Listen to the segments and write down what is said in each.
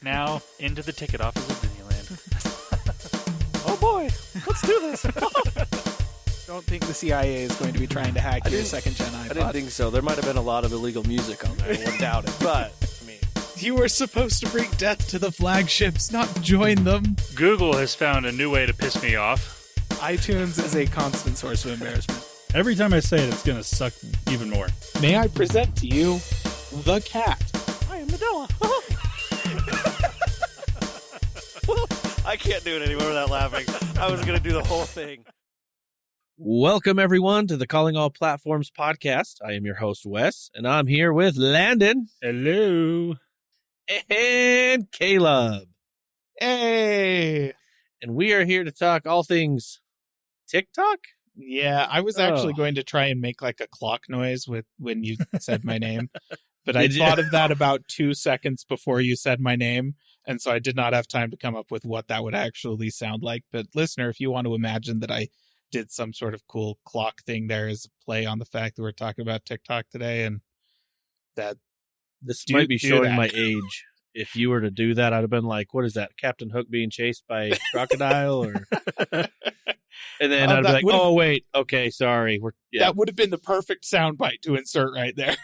Now, into the ticket office of Disneyland. Oh boy, let's do this. Don't think the CIA is going to be trying to hack your second-gen iPod. I didn't think so. There might have been a lot of illegal music on there. I wouldn't doubt it. But, I mean... You were supposed to bring death to the flagships, not join them. Google has found a new way to piss me off. iTunes is a constant source of embarrassment. Every time I say it, it's going to suck even more. May I present to you the cat? I am Nadella. I can't do it anymore without laughing. I was going to do the whole thing. Welcome, everyone, to the Calling All Platforms podcast. I am your host, Wes, and I'm here with Landon. Hello. And Caleb. Hey! And we are here to talk all things TikTok? Yeah, I was actually going to try and make like a clock noise when you said my name, but I thought of that about 2 seconds before you said my name, and so I did not have time to come up with what that would actually sound like. But listener, if you want to imagine that I did some sort of cool clock thing there as a play on the fact that we're talking about TikTok today, and that this might be showing my age. If you were to do that, I'd have been like, what is that, Captain Hook being chased by a crocodile? Or and then I'd be like, oh, wait, okay, sorry. That would have been the perfect soundbite to insert right there.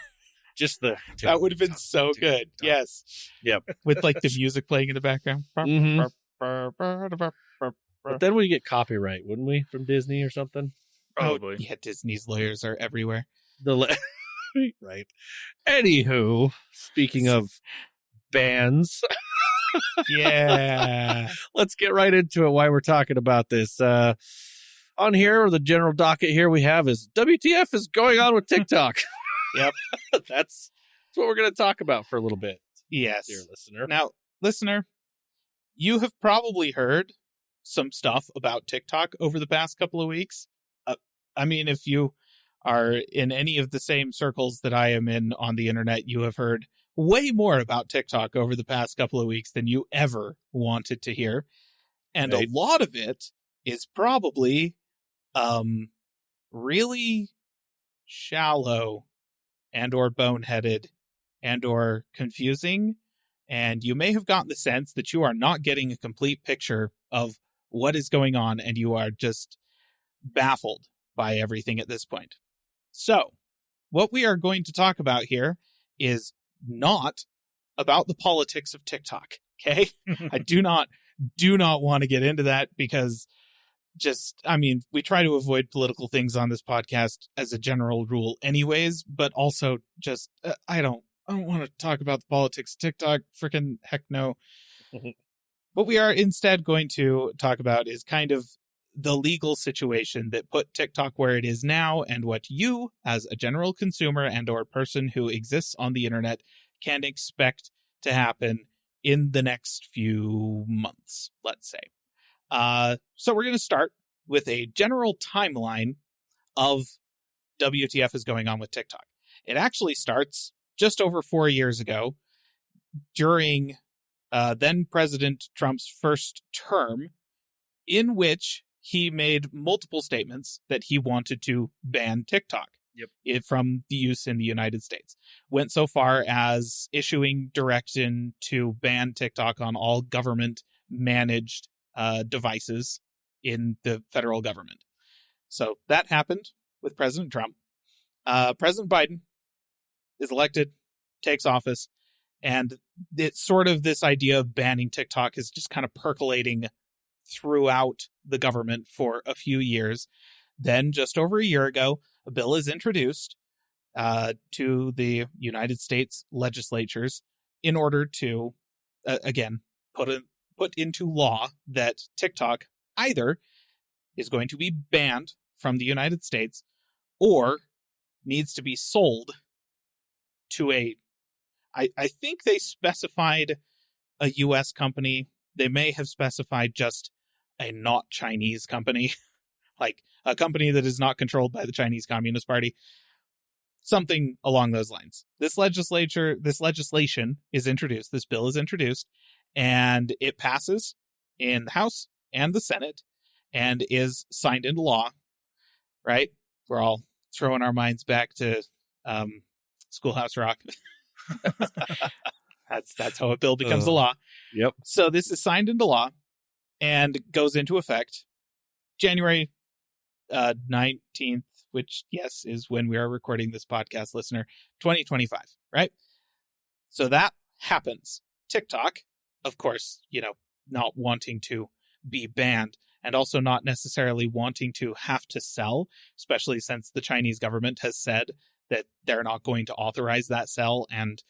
Just the... That would have been so good. Yes. Yep. With like the music playing in the background. Mm-hmm. But then we get copyright, wouldn't we, from Disney or something? Probably. Oh, yeah, Disney's lawyers are everywhere. Right. Anywho, speaking of bands, yeah, let's get right into it. Why we're talking about this on here, or the general docket here we have is WTF is going on with TikTok. Yep, that's what we're going to talk about for a little bit. Yes, dear listener. Now, listener, you have probably heard some stuff about TikTok over the past couple of weeks. I mean, if you are in any of the same circles that I am in on the internet, you have heard way more about TikTok over the past couple of weeks than you ever wanted to hear. And a lot of it is probably really shallow and or boneheaded and or confusing. And you may have gotten the sense that you are not getting a complete picture of what is going on, and you are just baffled by everything at this point. So, what we are going to talk about here is not about the politics of TikTok, okay? I do not want to get into that because we try to avoid political things on this podcast as a general rule anyways, but also just, I don't want to talk about the politics of TikTok. Freaking heck no. What we are instead going to talk about is kind of the legal situation that put TikTok where it is now, and what you, as a general consumer and or person who exists on the internet, can expect to happen in the next few months, let's say. So we're going to start with a general timeline of WTF is going on with TikTok. It actually starts just over 4 years ago during then President Trump's first term, in which he made multiple statements that he wanted to ban TikTok from the use in the United States. Went so far as issuing direction to ban TikTok on all government-managed devices in the federal government. So that happened with President Trump. President Biden is elected, takes office, and it's sort of this idea of banning TikTok is just kind of percolating throughout the government for a few years. Then, just over a year ago, a bill is introduced to the United States legislatures in order to, again, put into law that TikTok either is going to be banned from the United States or needs to be sold to I think they specified a U.S. company. They may have specified just a not Chinese company, like a company that is not controlled by the Chinese Communist Party. Something along those lines. This legislation is introduced. This bill is introduced, and it passes in the House and the Senate and is signed into law, right? We're all throwing our minds back to Schoolhouse Rock. That's how a bill becomes a law. Yep. So this is signed into law and goes into effect January 19th, which, yes, is when we are recording this podcast, listener, 2025, right? So that happens. TikTok, of course, not wanting to be banned and also not necessarily wanting to have to sell, especially since the Chinese government has said that they're not going to authorize that sell, and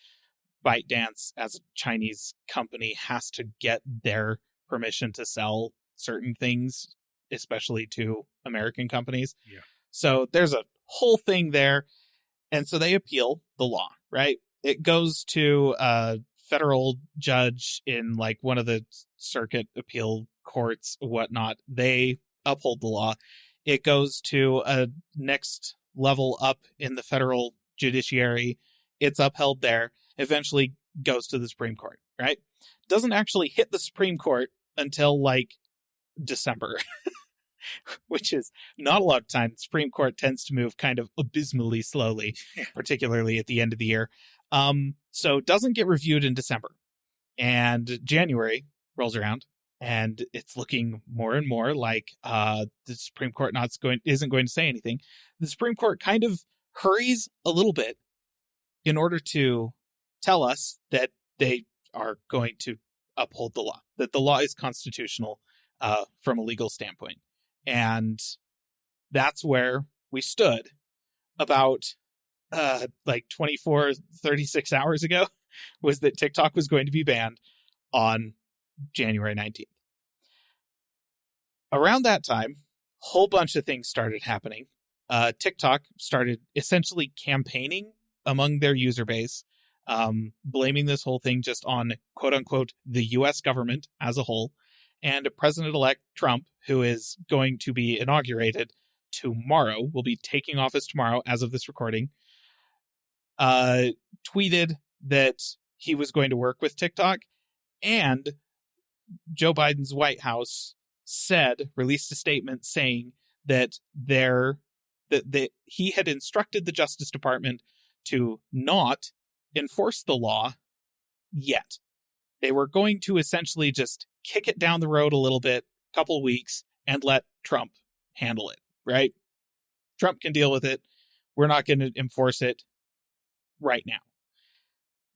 ByteDance, as a Chinese company, has to get their permission to sell certain things, especially to American companies. Yeah. So there's a whole thing there. And so they appeal the law, right? It goes to a federal judge in like one of the circuit appeal courts, whatnot. They uphold the law. It goes to a next level up in the federal judiciary. It's upheld there. Eventually goes to the Supreme Court, right? Doesn't actually hit the Supreme Court until like December, which is not a lot of time. The Supreme Court tends to move kind of abysmally slowly, particularly at the end of the year. So doesn't get reviewed in December. And January rolls around, and it's looking more and more like the Supreme Court isn't going to say anything. The Supreme Court kind of hurries a little bit in order to tell us that they are going to uphold the law, that the law is constitutional from a legal standpoint. And that's where we stood about 36 hours ago, was that TikTok was going to be banned on January 19th. Around that time, a whole bunch of things started happening. TikTok started essentially campaigning among their user base, blaming this whole thing just on, quote unquote, the U.S. government as a whole. And President-elect Trump, who is going to be inaugurated tomorrow, will be taking office tomorrow as of this recording, tweeted that he was going to work with TikTok. And Joe Biden's White House released a statement saying that he had instructed the Justice Department to not enforce the law yet. They were going to essentially just kick it down the road a little bit, couple weeks, and let Trump handle it, right? Trump can deal with it. We're not going to enforce it right now.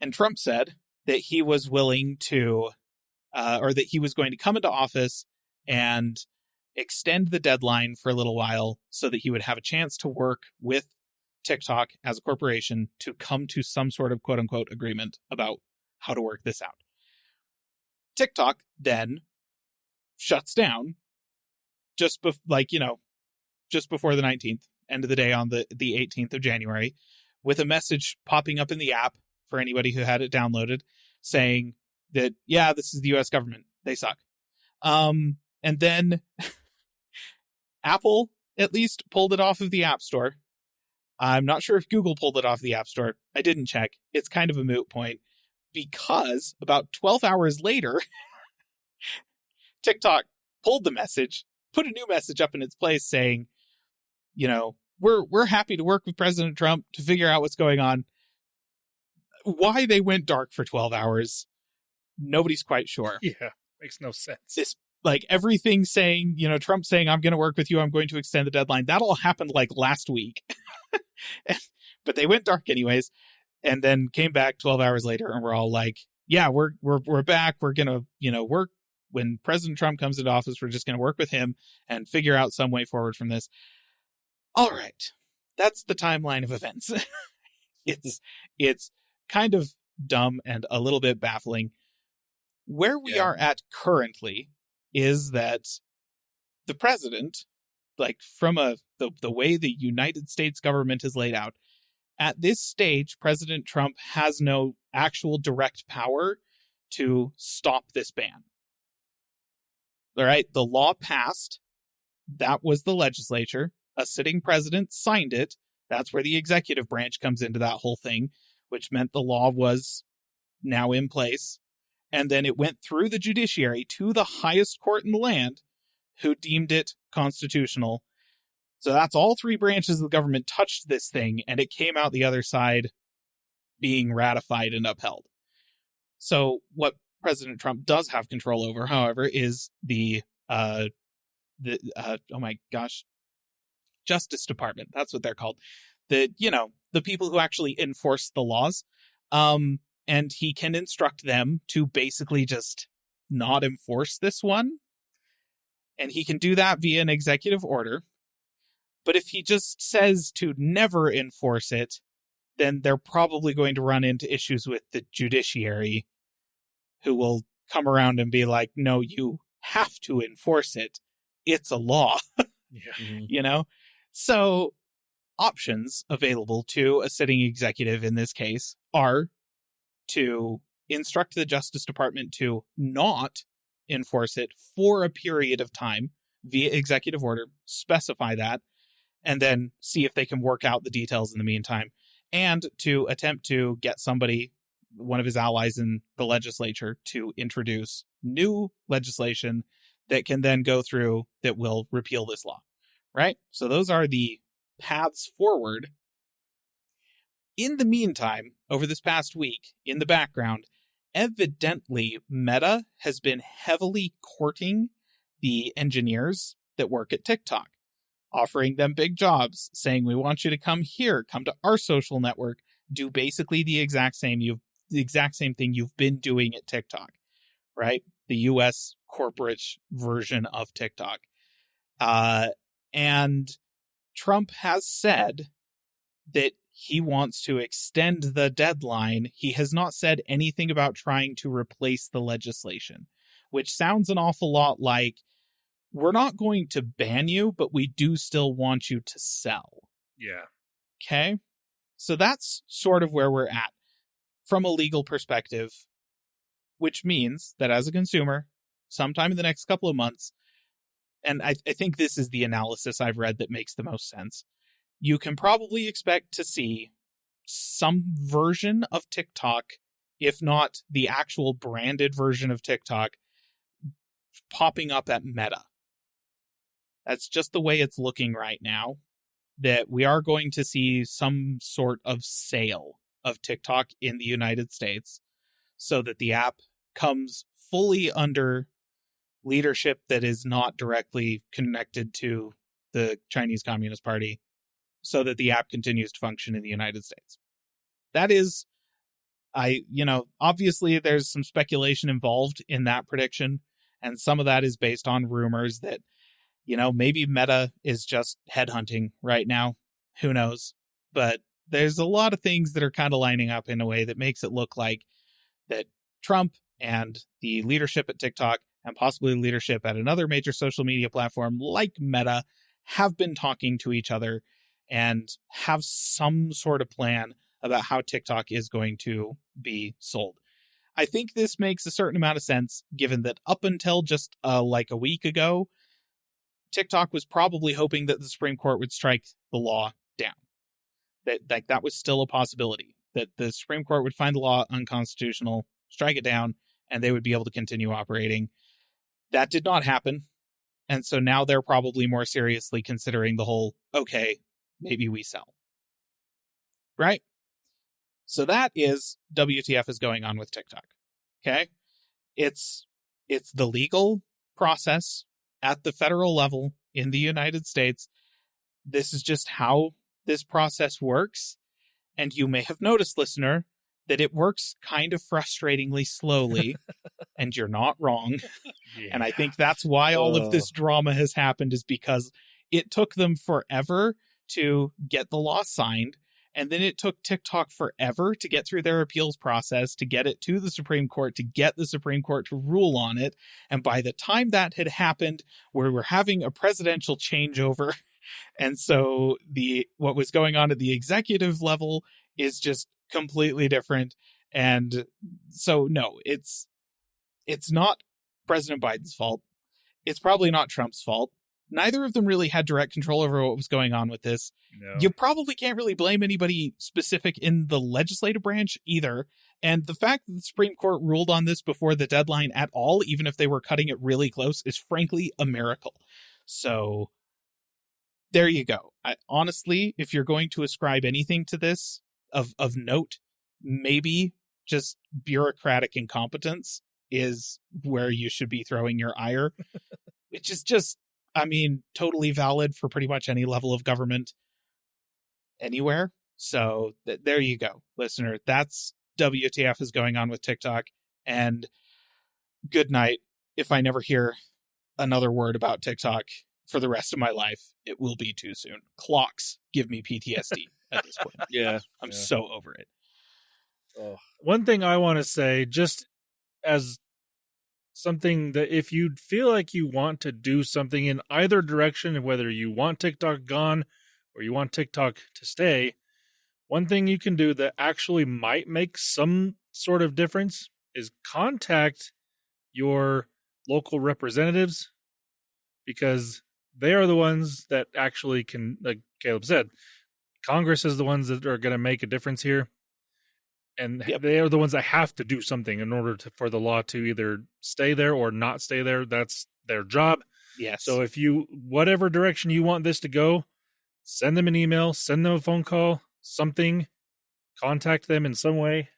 And Trump said that he was willing to, or that he was going to come into office and extend the deadline for a little while so that he would have a chance to work with TikTok as a corporation to come to some sort of quote unquote agreement about how to work this out. TikTok then shuts down just before the 19th, end of the day on the 18th of January, with a message popping up in the app for anybody who had it downloaded saying that, yeah, this is the U.S. government. They suck. And then Apple at least pulled it off of the App Store. I'm not sure if Google pulled it off the App Store. I didn't check. It's kind of a moot point because about 12 hours later, TikTok pulled the message, put a new message up in its place saying, we're happy to work with President Trump to figure out what's going on. Why they went dark for 12 hours, nobody's quite sure. Yeah, makes no sense. This, everything saying, Trump saying, I'm going to work with you, I'm going to extend the deadline. That all happened last week. But they went dark anyways, and then came back 12 hours later, and we're all like, yeah, we're back. We're going to, work when President Trump comes into office. We're just going to work with him and figure out some way forward from this. All right. That's the timeline of events. It's kind of dumb and a little bit baffling. Where we are at currently is that the president, from the way the United States government is laid out, at this stage, President Trump has no actual direct power to stop this ban. All right, the law passed. That was the legislature. A sitting president signed it. That's where the executive branch comes into that whole thing, which meant the law was now in place. And then it went through the judiciary to the highest court in the land, who deemed it constitutional. So that's all three branches of the government touched this thing, and it came out the other side being ratified and upheld. So what President Trump does have control over, however, is the oh my gosh, Justice Department. That's what they're called. The people who actually enforce the laws. And he can instruct them to basically just not enforce this one. And he can do that via an executive order. But if he just says to never enforce it, then they're probably going to run into issues with the judiciary, who will come around and be like, no, you have to enforce it. It's a law. Yeah. So options available to a sitting executive in this case are to instruct the Justice Department to not enforce it for a period of time via executive order, specify that, and then see if they can work out the details in the meantime, and to attempt to get somebody, one of his allies in the legislature, to introduce new legislation that can then go through that will repeal this law, right? So those are the paths forward. In the meantime, over this past week, in the background, evidently Meta has been heavily courting the engineers that work at TikTok, offering them big jobs, saying, we want you to come here, come to our social network, do basically the exact same thing you've been doing at TikTok, right? The US corporate version of TikTok. And Trump has said that he wants to extend the deadline. He has not said anything about trying to replace the legislation, which sounds an awful lot like, we're not going to ban you, but we do still want you to sell. Yeah. Okay? So that's sort of where we're at from a legal perspective, which means that as a consumer, sometime in the next couple of months, and I think this is the analysis I've read that makes the most sense, you can probably expect to see some version of TikTok, if not the actual branded version of TikTok, popping up at Meta. That's just the way it's looking right now, that we are going to see some sort of sale of TikTok in the United States so that the app comes fully under leadership that is not directly connected to the Chinese Communist Party, so that the app continues to function in the United States. That is, obviously there's some speculation involved in that prediction, and some of that is based on rumors that, maybe Meta is just headhunting right now. Who knows? But there's a lot of things that are kind of lining up in a way that makes it look like that Trump and the leadership at TikTok, and possibly leadership at another major social media platform like Meta, have been talking to each other and have some sort of plan about how TikTok is going to be sold. I think this makes a certain amount of sense, given that up until just like a week ago, TikTok was probably hoping that the Supreme Court would strike the law down. That was still a possibility, that the Supreme Court would find the law unconstitutional, strike it down, and they would be able to continue operating. That did not happen. And so now they're probably more seriously considering the whole, okay, maybe we sell. Right? So that is WTF is going on with TikTok. Okay? It's the legal process at the federal level in the United States. This is just how this process works. And you may have noticed, listener, that it works kind of frustratingly slowly, and you're not wrong. Yeah. And I think that's why all of this drama has happened, is because it took them forever to get the law signed, and then it took TikTok forever to get through their appeals process, to get it to the Supreme Court, to get the Supreme Court to rule on it. And by the time that had happened, we were having a presidential changeover. And so what was going on at the executive level is just completely different. And so, no, it's not President Biden's fault. It's probably not Trump's fault. Neither of them really had direct control over what was going on with this. No. You probably can't really blame anybody specific in the legislative branch either. And the fact that the Supreme Court ruled on this before the deadline at all, even if they were cutting it really close, is frankly a miracle. So there you go. Honestly, if you're going to ascribe anything to this of note, maybe just bureaucratic incompetence is where you should be throwing your ire, which is just, I mean, totally valid for pretty much any level of government anywhere. So there you go, listener. That's WTF is going on with TikTok. And good night. If I never hear another word about TikTok for the rest of my life, it will be too soon. Clocks give me PTSD at this point. Yeah. I'm so over it. Oh. One thing I want to say, just as something that if you feel like you want to do something in either direction, whether you want TikTok gone or you want TikTok to stay, one thing you can do that actually might make some sort of difference is contact your local representatives, because they are the ones that actually can, like Caleb said, Congress is the ones that are going to make a difference here. And they are the ones that have to do something in order for the law to either stay there or not stay there. That's their job. Yes. So if you, whatever direction you want this to go, send them an email, send them a phone call, something, contact them in some way,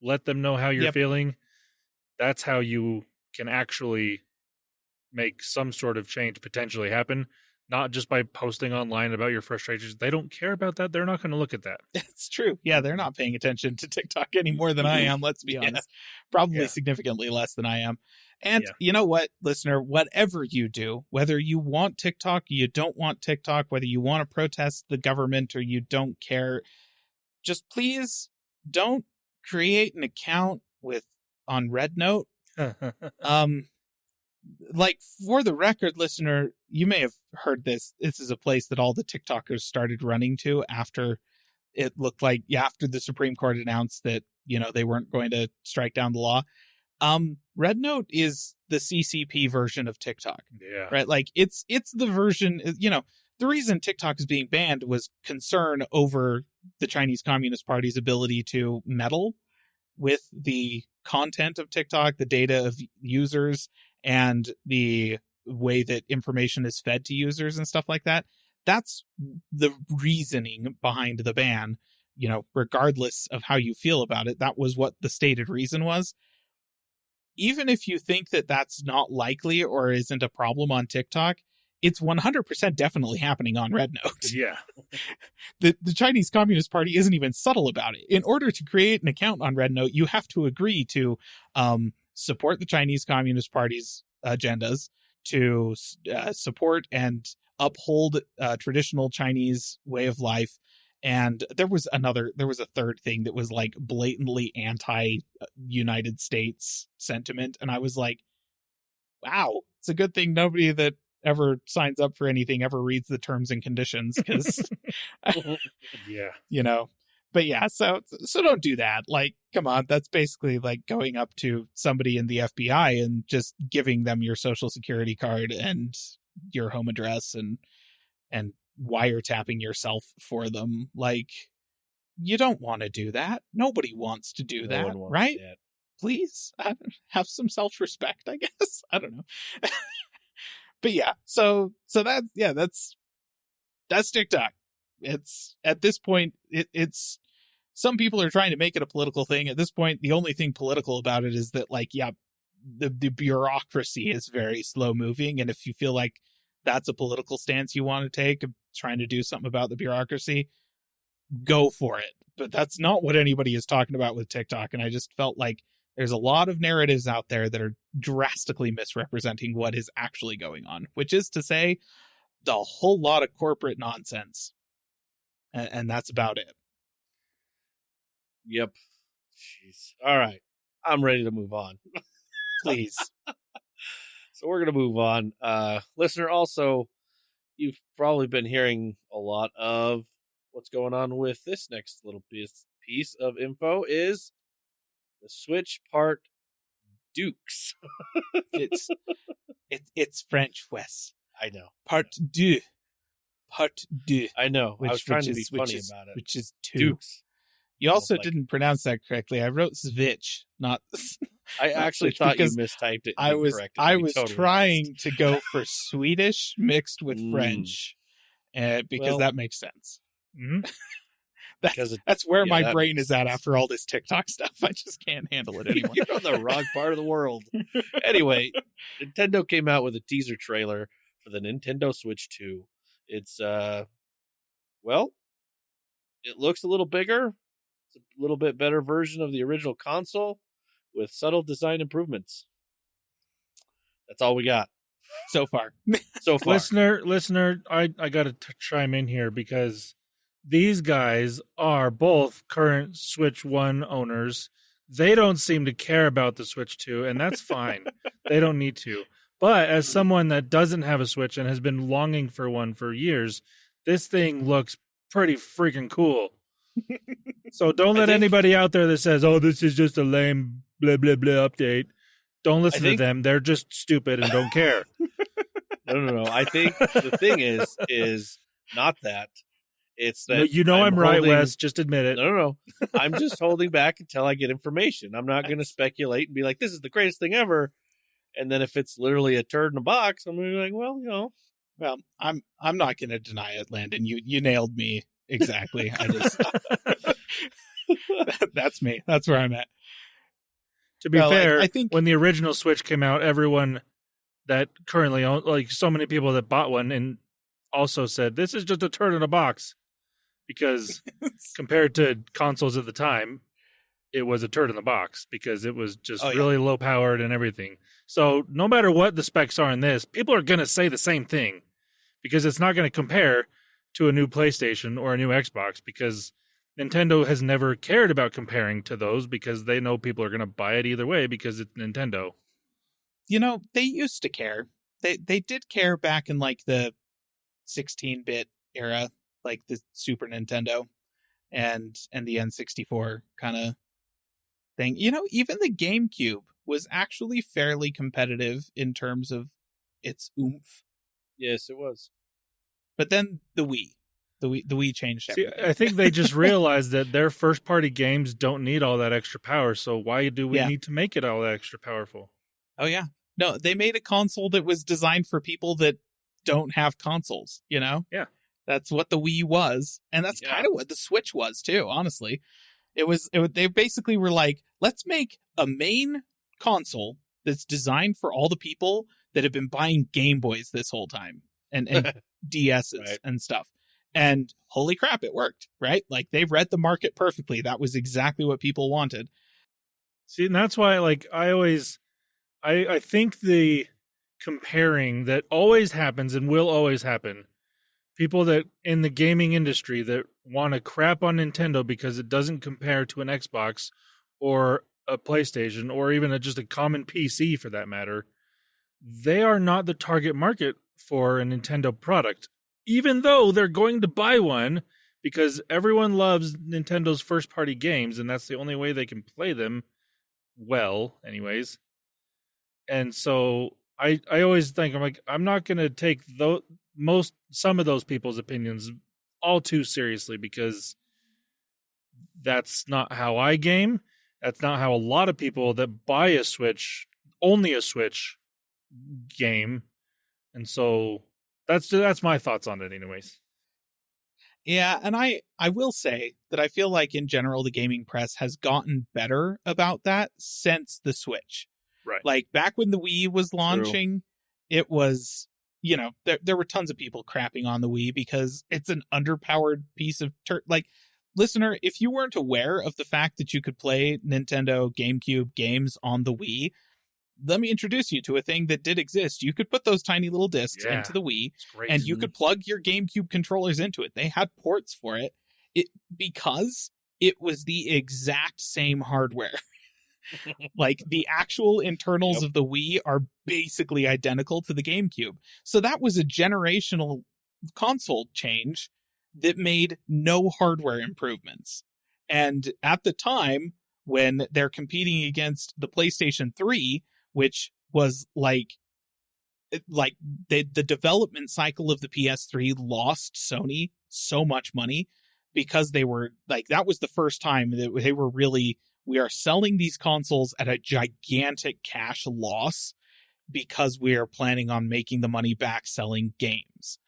let them know how you're feeling. That's how you can actually make some sort of change potentially happen. Not just by posting online about your frustrations. They don't care about that. They're not going to look at that. It's true. Yeah, they're not paying attention to TikTok any more than I am, let's be honest. Probably significantly less than I am. And you know what, listener, whatever you do, whether you want TikTok, you don't want TikTok, whether you want to protest the government or you don't care, just please don't create an account on RedNote. Like, for the record, listener, you may have heard this. This is a place that all the TikTokers started running to after it looked like, after the Supreme Court announced that, they weren't going to strike down the law. RedNote is the CCP version of TikTok. Yeah. Right? Like, it's the version, the reason TikTok is being banned was concern over the Chinese Communist Party's ability to meddle with the content of TikTok, the data of users, and the way that information is fed to users and stuff like that. That's the reasoning behind the ban, regardless of how you feel about it. That was what the stated reason was. Even if you think that that's not likely or isn't a problem on TikTok, it's 100% definitely happening on RedNote. Yeah. The Chinese Communist Party isn't even subtle about it. In order to create an account on RedNote, you have to agree to support the Chinese Communist Party's agendas, to support and uphold traditional Chinese way of life. And there was a third thing that was like blatantly anti-United States sentiment. And I was like, wow, it's a good thing nobody that ever signs up for anything ever reads the terms and conditions, because but yeah, so don't do that. Like, come on, that's basically like going up to somebody in the FBI and just giving them your social security card and your home address and wiretapping yourself for them. Like, you don't want to do that. Nobody wants to do that, right? That. Please have some self-respect, I guess. I don't know. But yeah, so that's TikTok. It's, at this point, it's some people are trying to make it a political thing. At this point, the only thing political about it is that, like, the bureaucracy is very slow moving. And if you feel like that's a political stance you want to take, trying to do something about the bureaucracy, go for it. But that's not what anybody is talking about with TikTok. And I just felt like there's a lot of narratives out there that are drastically misrepresenting what is actually going on, which is to say, the whole lot of corporate nonsense. And that's about it. Yep. Jeez. All right. I'm ready to move on. Please. So we're going to move on. Listener, also, you've probably been hearing a lot of what's going on with this next little piece of info is the Switch Part Dukes. It's French, Wes. I know. Part deux. I know. I was trying to be funny about it. Which is two. Dukes. You also didn't pronounce that correctly. I wrote Svitch, not. I actually thought you mistyped it. I was trying to go for Swedish mixed with French, because that makes sense. Mm-hmm. That's where Yeah, my that brain makes is at sense. after all this TikTok stuff. I just can't handle it anymore. You're on the wrong part of the world. Anyway, Nintendo came out with a teaser trailer for the Nintendo Switch 2. It's well, it looks a little bigger. It's a little bit better version of the original console with subtle design improvements. That's all we got So far. so far. Listener, I got to chime in here because these guys are both current Switch 1 owners. They don't seem to care about the Switch 2, and that's fine. They don't need to. But as someone that doesn't have a Switch and has been longing for one for years, this thing looks pretty freaking cool. So don't let anybody out there that says, "Oh, this is just a lame blah blah blah update." Don't listen to them. They're just stupid and don't care. No. I think the thing is not that. It's that I'm right, Wes. Just admit it. No. I'm just holding back until I get information. I'm not going to speculate and be like, "This is the greatest thing ever." And then if it's literally a turd in a box, I'm going to be like, "Well, Well, I'm not going to deny it, Landon. You nailed me exactly. I just that's me. That's where I'm at. To be fair, I think when the original Switch came out, everyone that currently owns, like so many people that bought one, and also said this is just a turd in a box, because compared to consoles at the time, it was a turd in the box because it was just really low powered and everything. So no matter what the specs are in this, people are going to say the same thing because it's not going to compare to a new PlayStation or a new Xbox, because Nintendo has never cared about comparing to those because they know people are going to buy it either way because it's Nintendo. They used to care. They did care back in like the 16-bit era, like the Super Nintendo and the N64 kind of thing. Even the GameCube was actually fairly competitive in terms of its oomph. yes, it was." But then the Wii changed everything. See, I think they just realized that their first-party games don't need all that extra power, so why do we need to make it all that extra powerful? Oh, yeah. No, they made a console that was designed for people that don't have consoles, Yeah. That's what the Wii was, and that's kind of what the Switch was, too, honestly. They basically were like, let's make a main console that's designed for all the people that have been buying Game Boys this whole time, and DSs and stuff. And holy crap, it worked, right? Like, they've read the market perfectly. That was exactly what people wanted. See, and that's why, like, I think the comparing that always happens and will always happen, people that in the gaming industry that want to crap on Nintendo because it doesn't compare to an Xbox or a PlayStation or even just a common PC for that matter, they are not the target market for a Nintendo product, even though they're going to buy one because everyone loves Nintendo's first-party games, and that's the only way they can play them well, anyways. And so I always think, I'm not going to take some of those people's opinions all too seriously, because that's not how I game. That's not how a lot of people that buy a Switch, only a Switch, game. And so that's my thoughts on it anyways. Yeah, and I will say that I feel like in general the gaming press has gotten better about that since the Switch. Right. Like back when the Wii was launching, it was, there were tons of people crapping on the Wii because it's an underpowered piece of like, listener, if you weren't aware of the fact that you could play Nintendo GameCube games on the Wii, let me introduce you to a thing that did exist. You could put those tiny little discs into the Wii, and you could plug your GameCube controllers into it. They had ports for it, because it was the exact same hardware. Like, the actual internals of the Wii are basically identical to the GameCube. So that was a generational console change that made no hardware improvements. And at the time, when they're competing against the PlayStation 3, which was like the development cycle of the PS3 lost Sony so much money because they were like, that was the first time that they were really, we are selling these consoles at a gigantic cash loss because we are planning on making the money back selling games,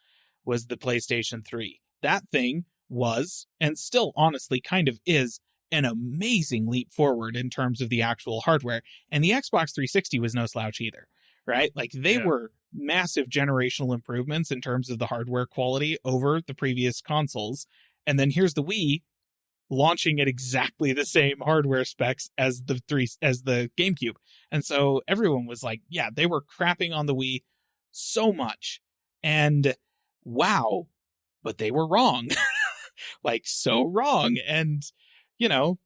was the PlayStation 3. That thing was, and still honestly kind of is, an amazing leap forward in terms of the actual hardware. And the Xbox 360 was no slouch either, right? Like they were massive generational improvements in terms of the hardware quality over the previous consoles. And then here's the Wii launching at exactly the same hardware specs as the GameCube. And so everyone was like, yeah, they were crapping on the Wii so much. And wow, but they were wrong. Like so wrong. And you know,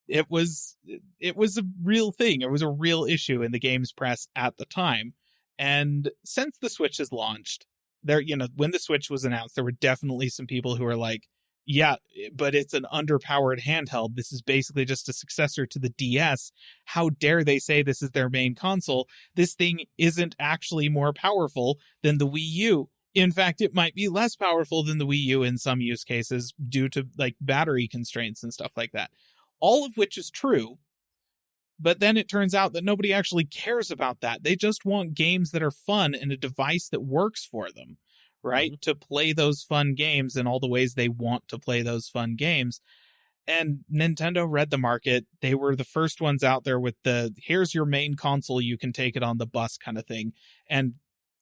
it was a real thing. It was a real issue in the games press at the time. And since the Switch has launched, there, you know, when the Switch was announced, there were definitely some people who were like, yeah, but it's an underpowered handheld. This is basically just a successor to the DS. How dare they say this is their main console? This thing isn't actually more powerful than the Wii U. In fact, it might be less powerful than the Wii U in some use cases due to like battery constraints and stuff like that. All of which is true. But then it turns out that nobody actually cares about that. They just want games that are fun and a device that works for them, right? Mm-hmm. To play those fun games in all the ways they want to play those fun games. And Nintendo read the market. They were the first ones out there with the, here's your main console, you can take it on the bus kind of thing. And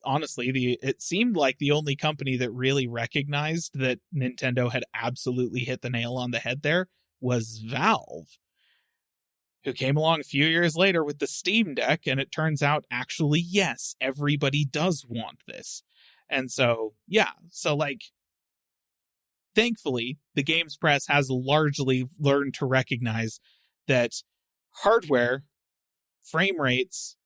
honestly, it seemed like the only company that really recognized that Nintendo had absolutely hit the nail on the head there was Valve, who came along a few years later with the Steam Deck, and it turns out, actually, yes, everybody does want this. And so, yeah, so like, thankfully, the games press has largely learned to recognize that hardware, frame rates,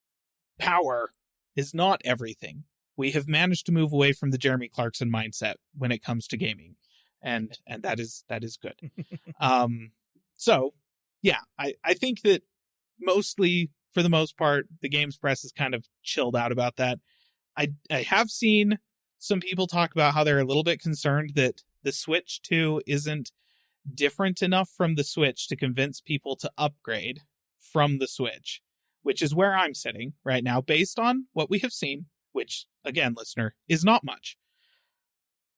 power is not everything. We have managed to move away from the Jeremy Clarkson mindset when it comes to gaming. And that is good. So yeah, I think that mostly, for the most part, the games press is kind of chilled out about that. I have seen some people talk about how they're a little bit concerned that the Switch 2 isn't different enough from the Switch to convince people to upgrade from the Switch, which is where I'm sitting right now based on what we have seen, which, again, listener, is not much.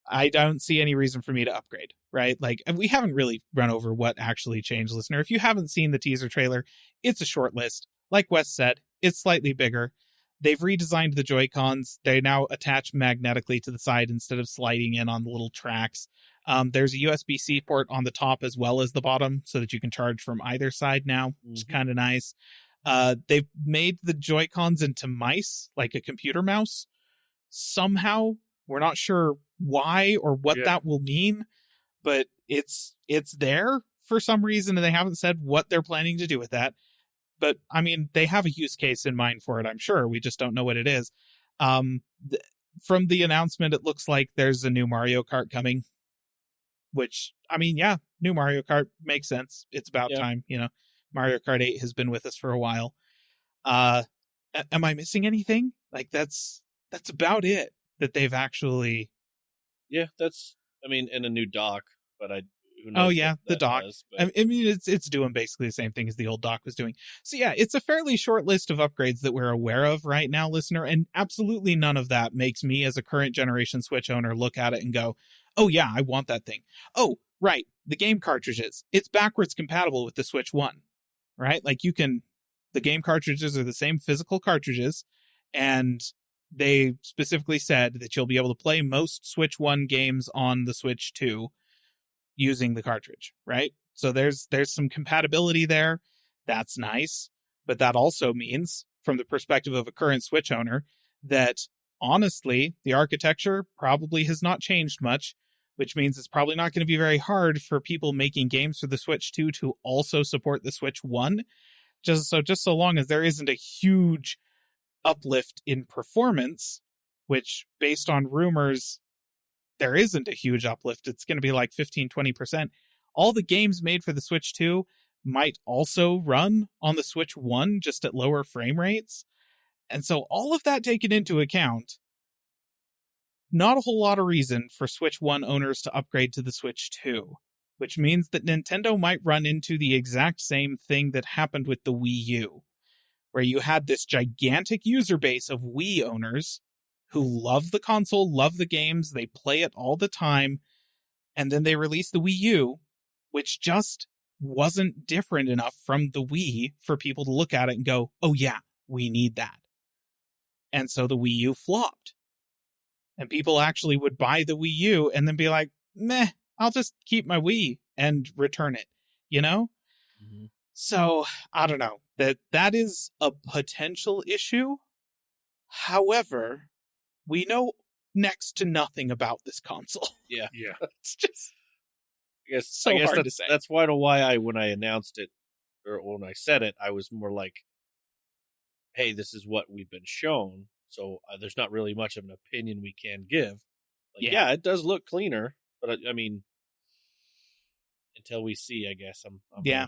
I don't see any reason for me to upgrade, right? Like, we haven't really run over what actually changed, listener. If you haven't seen the teaser trailer, it's a short list. Like Wes said, it's slightly bigger. They've redesigned the Joy-Cons. They now attach magnetically to the side instead of sliding in on the little tracks. There's a USB-C port on the top as well as the bottom so that you can charge from either side now, which is kind of nice. They've made the Joy-Cons into mice, like a computer mouse. Somehow, we're not sure why or what that will mean, but it's there for some reason, and they haven't said what they're planning to do with that. But, I mean, they have a use case in mind for it, I'm sure. We just don't know what it is. From the announcement, it looks like there's a new Mario Kart coming, which, I mean, yeah, new Mario Kart makes sense. It's about time, you know. Mario Kart 8 has been with us for a while. Am I missing anything? Like, that's about it that they've actually... Yeah, that's, I mean, and a new dock, but who knows? Oh, yeah, the dock. I mean, it's doing basically the same thing as the old dock was doing. So, yeah, it's a fairly short list of upgrades that we're aware of right now, listener, and absolutely none of that makes me, as a current generation Switch owner, look at it and go, oh, yeah, I want that thing. Oh, right, the game cartridges. It's backwards compatible with the Switch 1, right? Like, the game cartridges are the same physical cartridges, and they specifically said that you'll be able to play most Switch 1 games on the Switch 2 using the cartridge, right? So there's some compatibility there. That's nice. But that also means, from the perspective of a current Switch owner, that honestly, the architecture probably has not changed much, which means it's probably not going to be very hard for people making games for the Switch 2 to also support the Switch 1. Just so long as there isn't a huge uplift in performance, which, based on rumors, there isn't a huge uplift. It's going to be like 15-20%. All the games made for the Switch 2 might also run on the Switch 1, just at lower frame rates. And so all of that taken into account, not a whole lot of reason for Switch 1 owners to upgrade to the Switch 2, which means that Nintendo might run into the exact same thing that happened with the Wii U, where you had this gigantic user base of Wii owners who love the console, love the games, they play it all the time, And then they released the Wii U, which just wasn't different enough from the Wii for people to look at it and go, oh yeah, we need that. And so the Wii U flopped. And people actually would buy the Wii U and then be like, meh, I'll just keep my Wii and return it, you know? Mm-hmm. So, I don't know. That is a potential issue. However, we know next to nothing about this console. Yeah. It's just I guess so hard that's, to say. That's why when I announced it, or when I said it, I was more like, hey, this is what we've been shown. So there's not really much of an opinion we can give. Like, yeah, it does look cleaner, but I mean, until we see, I guess I'm yeah.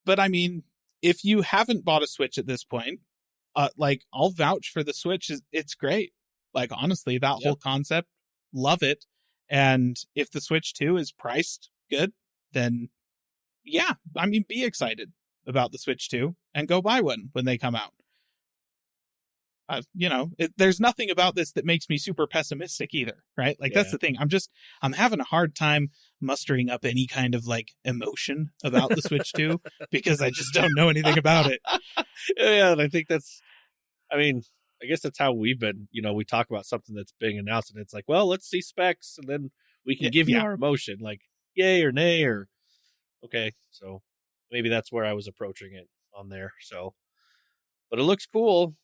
But I mean, if you haven't bought a Switch at this point, like, I'll vouch for the Switch. It's great. Like, honestly, that whole concept, love it. And if the Switch 2 is priced good, then yeah, I mean, be excited about the Switch 2 and go buy one when they come out. You know, there's nothing about this that makes me super pessimistic either, right? Like, that's the thing. I'm having a hard time mustering up any kind of like emotion about the Switch 2 because I just don't know anything about it. Yeah, and I think I guess that's how we've been, you know, we talk about something that's being announced and it's like, well, let's see specs and then we can give you our emotion, like yay or nay or okay. So maybe that's where I was approaching it on there. So, but it looks cool.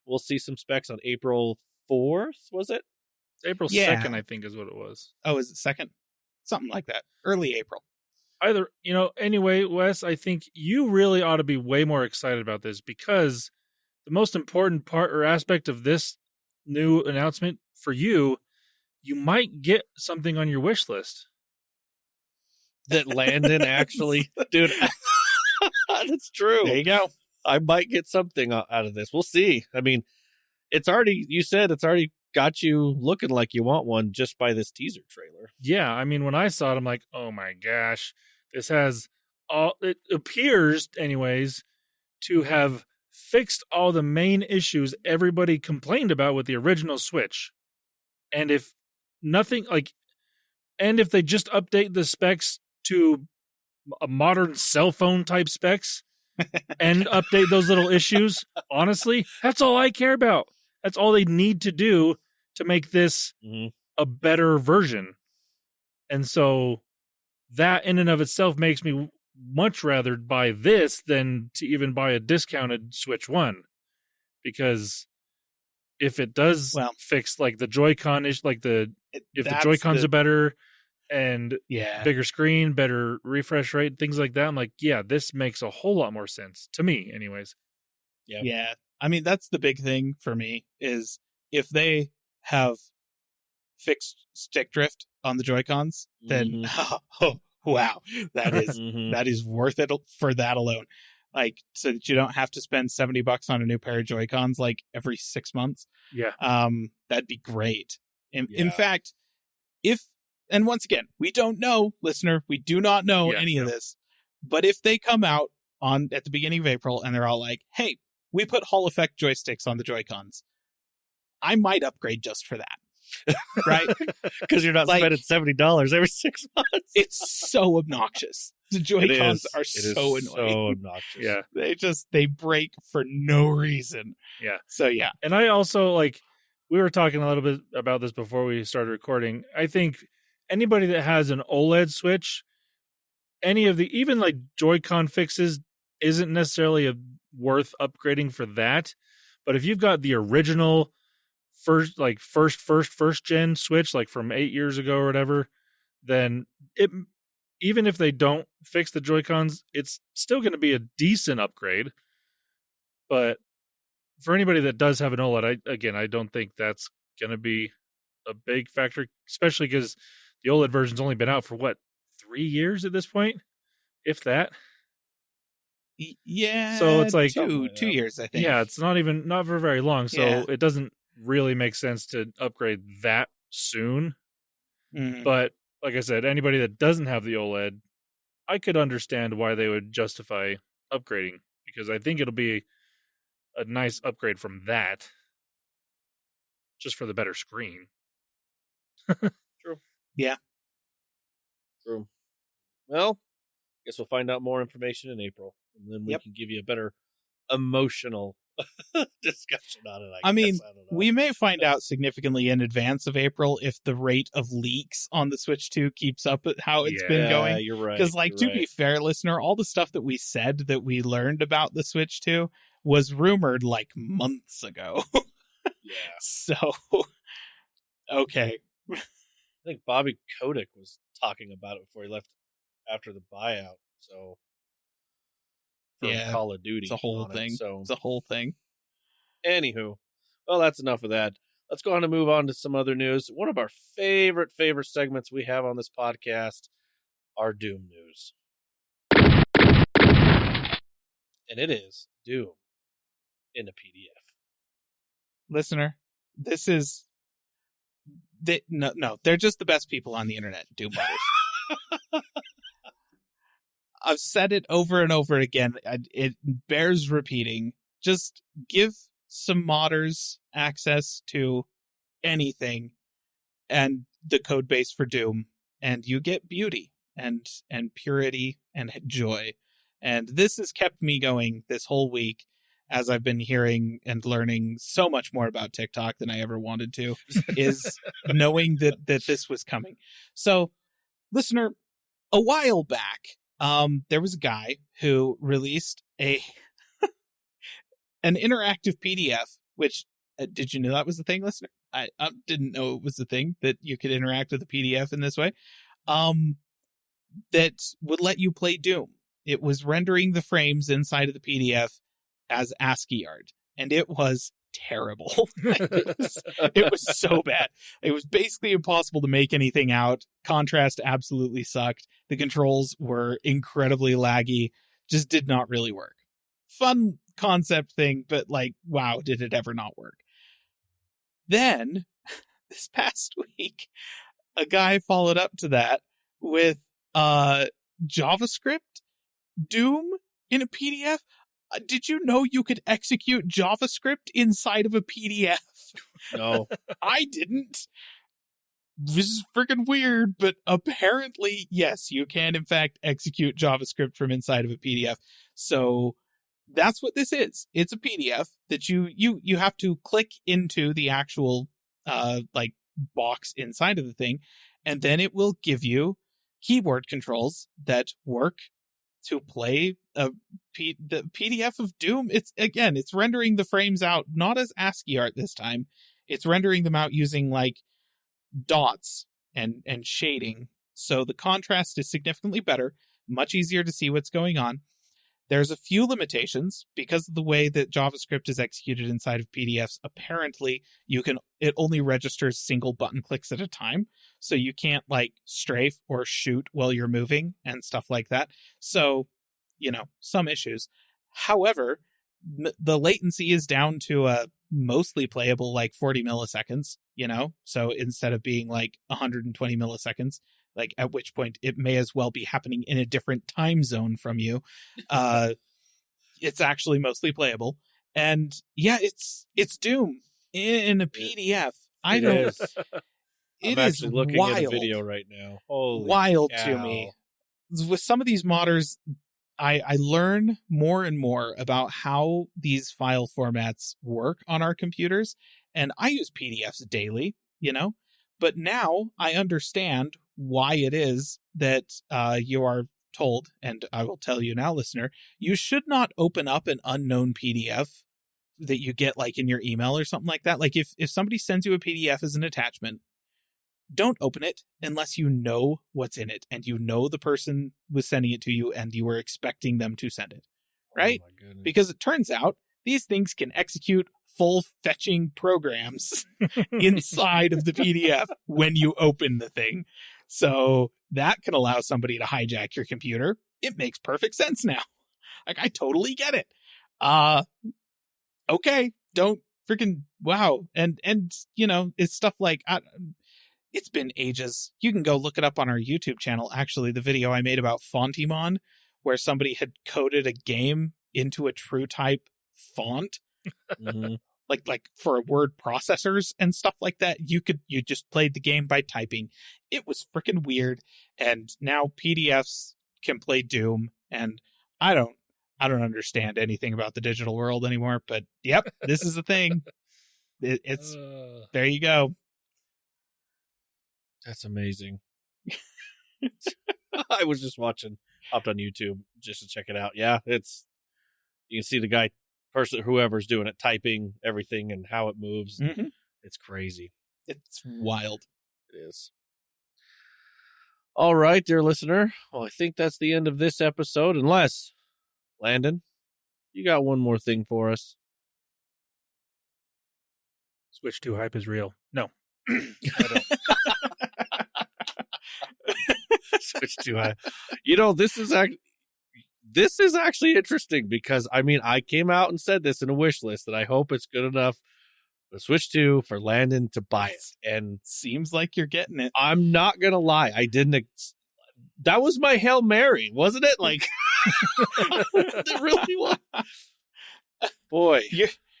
We'll see some specs on April 4th, was it? April 2nd, I think, is what it was. Oh, is it 2nd? Something like that. Early April. Either, you know, anyway, Wes, I think you really ought to be way more excited about this because the most important part or aspect of this new announcement for you might get something on your wish list. That Landon actually, dude, that's true. There you go. I might get something out of this. We'll see. I mean, you said it's already got you looking like you want one just by this teaser trailer. Yeah. I mean, when I saw it, I'm like, oh my gosh, this has it appears anyways to have fixed all the main issues everybody complained about with the original Switch. And if they just update the specs to a modern cell phone type specs, and update those little issues, honestly, that's all I care about. That's all they need to do to make this a better version. And so that in and of itself makes me much rather buy this than to even buy a discounted Switch 1. Because if it does fix like the Joy-Con issue, like if the Joy-Cons are better and bigger screen, better refresh rate, things like that, I'm like, yeah, this makes a whole lot more sense to me anyways. Yeah. I mean, that's the big thing for me is if they have fixed stick drift on the Joy-Cons, then wow, that is worth it for that alone. Like, so that you don't have to spend $70 on a new pair of Joy-Cons like every 6 months. Yeah. That'd be great. In fact, and once again, we don't know, listener, we do not know any of this. But if they come out at the beginning of April and they're all like, hey, we put Hall effect joysticks on the Joy-Cons, I might upgrade just for that. Right? Because you're not spending $70 every 6 months. It's so obnoxious. The Joy-Cons are so annoying. So obnoxious. Yeah. They break for no reason. Yeah. So yeah. And I also we were talking a little bit about this before we started recording. I think anybody that has an OLED Switch, any of the even like Joy-Con fixes isn't necessarily worth upgrading for that. But if you've got the original first gen Switch, like from 8 years ago or whatever, then even if they don't fix the Joy-Cons, it's still going to be a decent upgrade. But for anybody that does have an OLED, I don't think that's going to be a big factor, especially because the OLED version's only been out for 3 years at this point, if that. Yeah. So it's like 2 years, I think. Yeah, it's not for very long. So it doesn't really make sense to upgrade that soon. Mm-hmm. But like I said, anybody that doesn't have the OLED, I could understand why they would justify upgrading, because I think it'll be a nice upgrade from that, just for the better screen. True. Yeah. True. Well, guess we'll find out more information in April, and then we Yep. can give you a better emotional discussion on it. I mean, I don't know. we may find out significantly in advance of April if the rate of leaks on the Switch 2 keeps up at how it's been going. You're right. Because, like, to be fair, listener, all the stuff that we said that we learned about the Switch 2 was rumored like months ago. Yeah. So, okay. I think Bobby Kotick was talking about it before he left after the buyout. So, from Call of Duty. It's a whole thing. It's a whole thing. Anywho, well, that's enough of that. Let's go on and move on to some other news. One of our favorite segments we have on this podcast, our Doom news. And it is Doom in a PDF. Listener, this is... No, they're just the best people on the internet, Doom modders. I've said it over and over again. It bears repeating. Just give some modders access to anything and the code base for Doom, and you get beauty and purity and joy. And this has kept me going this whole week as I've been hearing and learning so much more about TikTok than I ever wanted to, is knowing that this was coming. So, listener, a while back, there was a guy who released an interactive PDF, which, did you know that was the thing, listener? I didn't know it was the thing, that you could interact with a PDF in this way, that would let you play Doom. It was rendering the frames inside of the PDF as ASCII art, and it was terrible. It was so bad. It was basically impossible to make anything out. Contrast absolutely sucked. The controls were incredibly laggy. Just did not really work. Fun concept thing, but like, wow, did it ever not work? Then, this past week, a guy followed up to that with JavaScript Doom in a PDF. Did you know you could execute JavaScript inside of a PDF? No. I didn't. This is freaking weird, but apparently, yes, you can in fact execute JavaScript from inside of a PDF. So that's what this is. It's a PDF that you have to click into the actual like box inside of the thing, and then it will give you keyboard controls that work to play the PDF of Doom. It's rendering the frames out not as ASCII art this time. It's rendering them out using like dots and shading. So the contrast is significantly better, much easier to see what's going on. There's a few limitations because of the way that JavaScript is executed inside of PDFs. Apparently, it only registers single button clicks at a time, so you can't like strafe or shoot while you're moving and stuff like that. So, some issues. However, the latency is down to a mostly playable like 40 milliseconds, so instead of being like 120 milliseconds, like at which point it may as well be happening in a different time zone from you. It's actually mostly playable. And yeah, it's Doom in a PDF. I'm actually looking wild. at a video right now. Holy wild cow. To me. With some of these modders, I learn more and more about how these file formats work on our computers. And I use PDFs daily, but now I understand why it is that you are told, and I will tell you now, listener, you should not open up an unknown PDF that you get like in your email or something like that. Like if somebody sends you a PDF as an attachment, don't open it unless you know what's in it and you know the person was sending it to you and you were expecting them to send it, right? Oh my goodness. Because it turns out these things can execute full fetching programs inside of the PDF when you open the thing. So that can allow somebody to hijack your computer. It makes perfect sense now. Like, I totally get it. Okay, don't freaking, wow. And it's stuff like, it's been ages. You can go look it up on our YouTube channel. Actually, the video I made about Fontimon, where somebody had coded a game into a true type font. Mm-hmm. like for word processors and stuff like that. You just played the game by typing. It was freaking weird. And now PDFs can play Doom, and I don't understand anything about the digital world anymore, but yep, this is the thing. It's there you go. That's amazing. I was just hopped on YouTube just to check it out. Yeah, you can see the guy, whoever's doing it, typing everything and how it moves. Mm-hmm. It's crazy. It's wild. It is. All right, dear listener. Well, I think that's the end of this episode, unless, Landon, you got one more thing for us. Switch 2 hype is real. No. I don't. Switch 2 hype. This is actually interesting because, I came out and said this in a wish list that I hope it's good enough to Switch 2 for Landon to buy it. And seems like you're getting it. I'm not going to lie. I didn't. That was my Hail Mary, wasn't it? Like, it really was. Boy.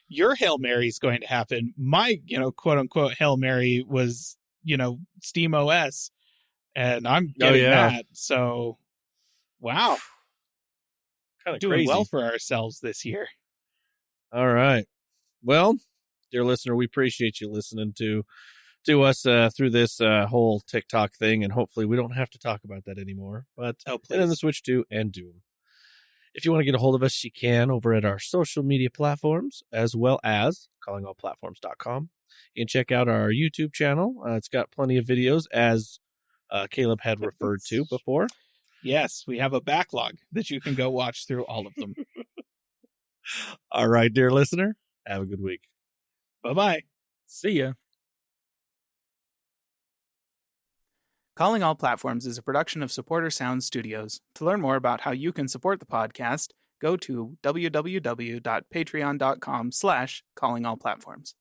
Your Hail Mary is going to happen. My, quote unquote Hail Mary was, Steam OS, and I'm getting that. So, wow. Kind of doing crazy. Well for ourselves this year. All right. Well, dear listener, we appreciate you listening to us through this whole TikTok thing, and hopefully we don't have to talk about that anymore. But and then the Switch 2 and Doom. If you want to get a hold of us, you can over at our social media platforms, as well as callingallplatforms.com. You can check out our YouTube channel. It's got plenty of videos, as Caleb had referred to before. Yes, we have a backlog that you can go watch through all of them. All right, dear listener, have a good week. Bye-bye. See ya. Calling All Platforms is a production of Supporter Sound Studios. To learn more about how you can support the podcast, go to www.patreon.com/callingallplatforms.